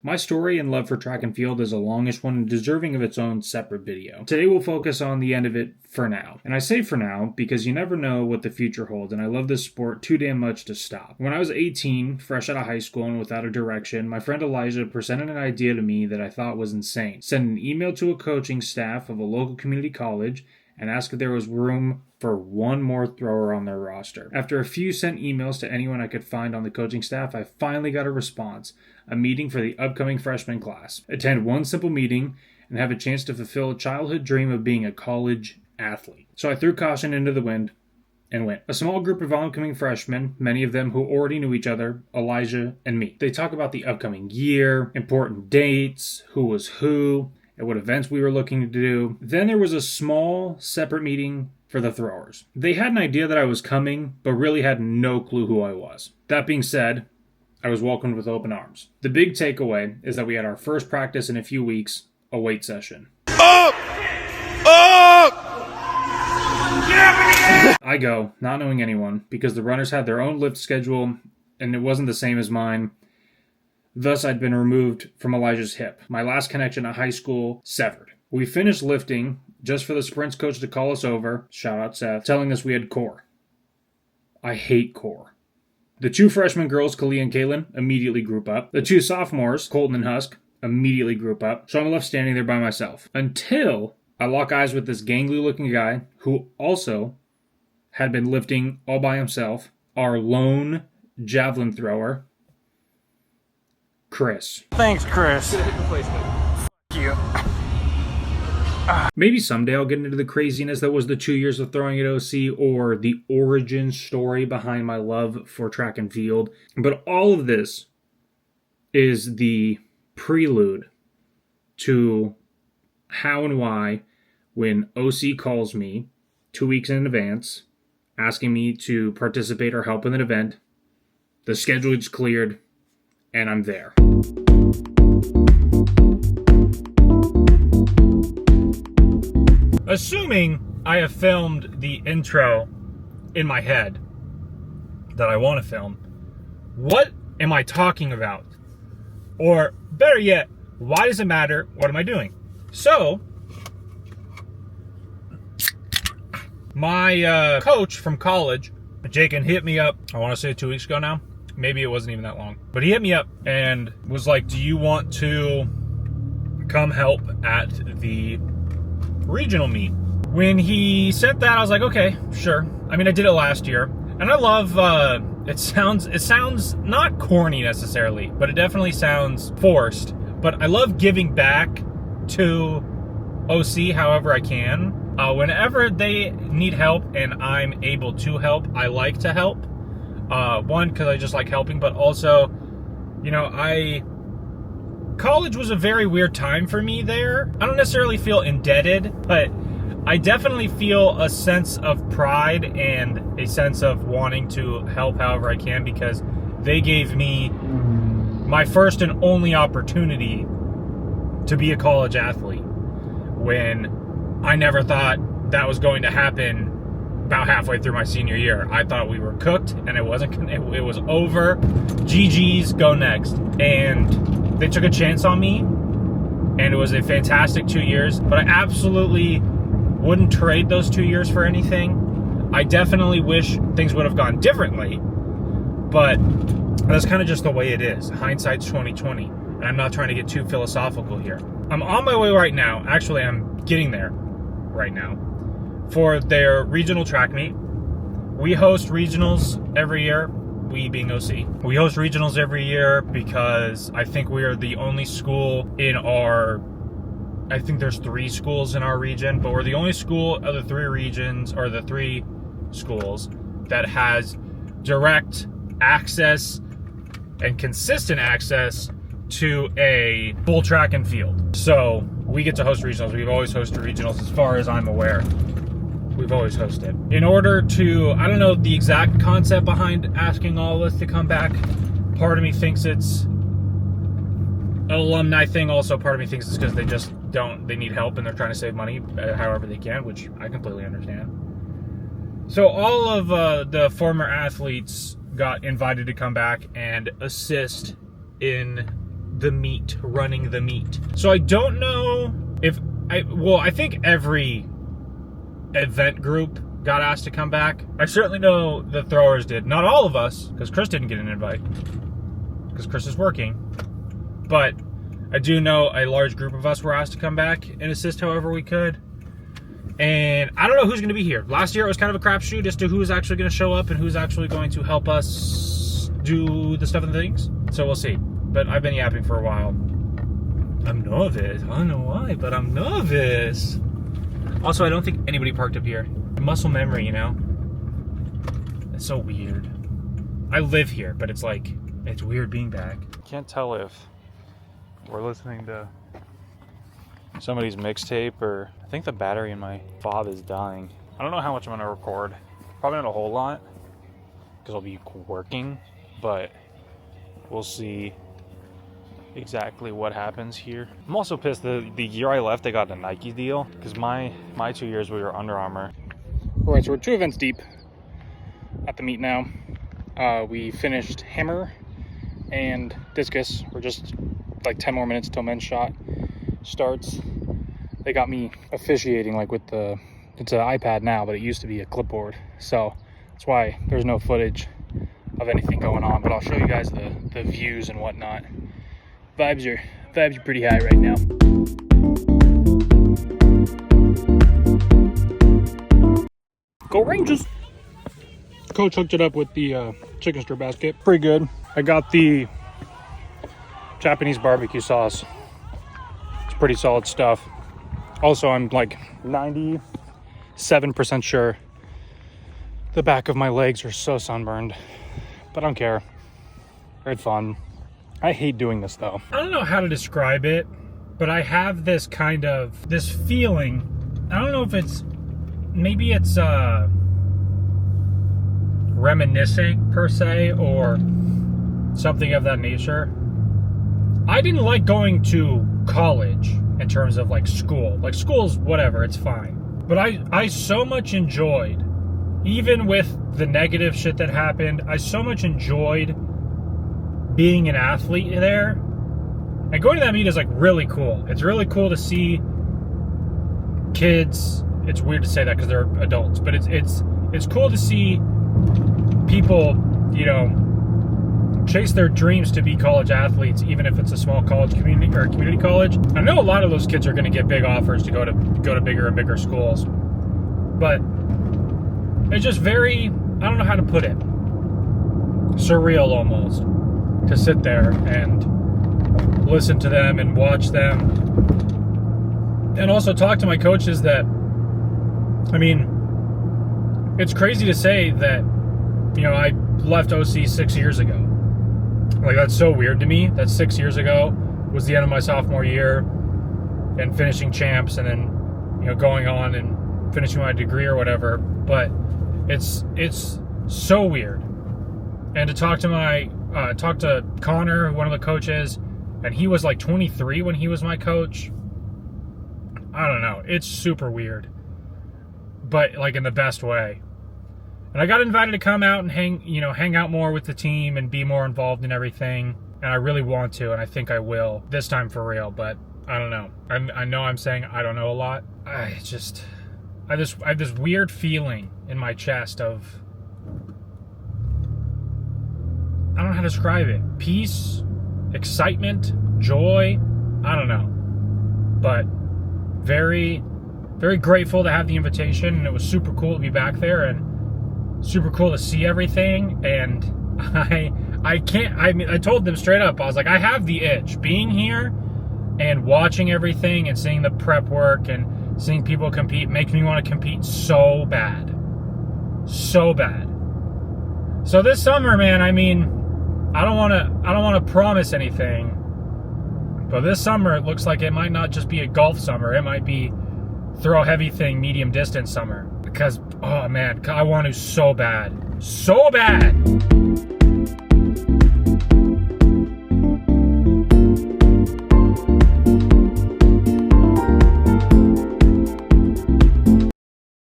My story and love for track and field is a longish one and deserving of its own separate video. Today we'll focus on the end of it for now. And I say for now because you never know what the future holds, and I love this sport too damn much to stop. When I was 18, fresh out of high school and without a direction, my friend Elijah presented an idea to me that I thought was insane. Send an email to a coaching staff of a local community college and ask if there was room for one more thrower on their roster. After a few sent emails to anyone I could find on the coaching staff, I finally got a response. A meeting for the upcoming freshman class. Attend one simple meeting and have a chance to fulfill a childhood dream of being a college athlete. So I threw caution into the wind and went. A small group of oncoming freshmen, many of them who already knew each other, Elijah and me. They talk about the upcoming year, important dates, who was who, and what events we were looking to do. Then there was a small, separate meeting for the throwers. They had an idea that I was coming, but really had no clue who I was. That being said, I was welcomed with open arms. The big takeaway is that we had our first practice in a few weeks, a weight session. Up! Up! I go, not knowing anyone, because the runners had their own lift schedule, and it wasn't the same as mine. Thus, I'd been removed from Elijah's hip. My last connection at high school severed. We finished lifting just for the sprints coach to call us over, shout out Seth, telling us we had core. I hate core. The two freshman girls, Kalia and Kaylin, immediately group up. The two sophomores, Colton and Husk, immediately group up. So I'm left standing there by myself. Until I lock eyes with this gangly-looking guy who also had been lifting all by himself, our lone javelin thrower, Chris. Thanks, Chris. F*** you. Maybe someday I'll get into the craziness that was the 2 years of throwing at OC or the origin story behind my love for track and field. But all of this is the prelude to how and why when OC calls me 2 weeks in advance asking me to participate or help in an event, the schedule is cleared, and I'm there. Assuming I have filmed the intro in my head that I want to film, what am I talking about? Or better yet, why does it matter? What am I doing? So, my coach from college, Jacob, hit me up, I want to say 2 weeks ago now. Maybe it wasn't even that long. But he hit me up and was like, do you want to come help at the regional meet? When he sent that, I was like, okay, sure. I mean, I did it last year, and I love, it sounds not corny necessarily, but it definitely sounds forced. But I love giving back to OC however I can. Whenever they need help and I'm able to help, I like to help. One, because I just like helping, but also, you know, college was a very weird time for me there. I don't necessarily feel indebted, but I definitely feel a sense of pride and a sense of wanting to help however I can, because they gave me my first and only opportunity to be a college athlete when I never thought that was going to happen. About halfway through my senior year, I thought we were cooked and it wasn't. It was over. GG's, go next. And they took a chance on me, and it was a fantastic 2 years. But I absolutely wouldn't trade those 2 years for anything. I definitely wish things would have gone differently, but that's kind of just the way it is. Hindsight's 20/20, and I'm not trying to get too philosophical here. I'm on my way right now. Actually, I'm getting there right now for their regional track meet. We host regionals every year, we being OC. We host regionals every year because I think we are the only school in our, I think there's 3 schools in our region, but we're the only school of the 3 regions, or the 3 schools, that has direct access and consistent access to a full track and field. So we get to host regionals. We've always hosted regionals as far as I'm aware. We've always hosted. In order to, I don't know the exact concept behind asking all of us to come back. Part of me thinks it's an alumni thing. Also, part of me thinks it's because they need help and they're trying to save money however they can, which I completely understand. So all of the former athletes got invited to come back and assist in the meet, running the meet. So I don't know if I think every event group got asked to come back. I certainly know the throwers did. Not all of us, because Chris didn't get an invite, because Chris is working. But I do know a large group of us were asked to come back and assist however we could. And I don't know who's going to be here. Last year it was kind of a crapshoot as to who's actually going to show up and who's actually going to help us do the stuff and the things. So we'll see. But I've been yapping for a while. I'm nervous. I don't know why, but I'm nervous. Also, I don't think anybody parked up here. Muscle memory, you know? It's so weird. I live here, but it's like, it's weird being back. Can't tell if we're listening to somebody's mixtape or I think the battery in my fob is dying. I don't know how much I'm gonna record. Probably not a whole lot because I'll be working, but we'll see exactly what happens here. I'm also pissed that the year I left, I got a Nike deal because my 2 years we were Under Armour. All right, so we're 2 events deep at the meet now. We finished hammer and discus. We're just like 10 more minutes till men's shot starts. They got me officiating like with it's an iPad now, but it used to be a clipboard. So that's why there's no footage of anything going on, but I'll show you guys the views and whatnot. Vibes are pretty high right now. Go Rangers! Coach hooked it up with the chicken strip basket. Pretty good. I got the Japanese barbecue sauce. It's pretty solid stuff. Also, I'm like 97% sure the back of my legs are so sunburned, but I don't care. I had fun. I hate doing this though. I don't know how to describe it, but I have this feeling. I don't know if maybe it's reminiscing per se or something of that nature. I didn't like going to college in terms of like school. Like school's whatever, it's fine. But I so much enjoyed, even with the negative shit that happened, I so much enjoyed being an athlete there. And going to that meet is like really cool. It's really cool to see kids. It's weird to say that because they're adults, but it's cool to see people, you know, chase their dreams to be college athletes, even if it's a small college community or community college. I know a lot of those kids are going to get big offers to go to bigger and bigger schools, but it's just very, I don't know how to put it, surreal almost to sit there and listen to them and watch them, and also talk to my coaches. That, I mean, it's crazy to say that, you know, I left OC 6 years ago. Like, that's so weird to me. That 6 years ago was the end of my sophomore year and finishing champs and then, you know, going on and finishing my degree or whatever. But it's so weird. And to talk to Connor, one of the coaches, and he was like 23 when he was my coach. I don't know. It's super weird, but like in the best way. And I got invited to come out and hang out more with the team and be more involved in everything. And I really want to, and I think I will this time for real. But I don't know. I know I'm saying I don't know a lot. I have this weird feeling in my chest of, I don't know how to describe it. Peace, excitement, joy. I don't know. But very, very grateful to have the invitation, and it was super cool to be back there and super cool to see everything. And I told them straight up, I was like, I have the itch. Being here and watching everything and seeing the prep work and seeing people compete makes me want to compete so bad. So bad. So this summer, man, I mean, I don't want to promise anything, but this summer it looks like it might not just be a golf summer. It might be throw heavy thing, medium distance summer. Because, oh man, I want to so bad. So bad!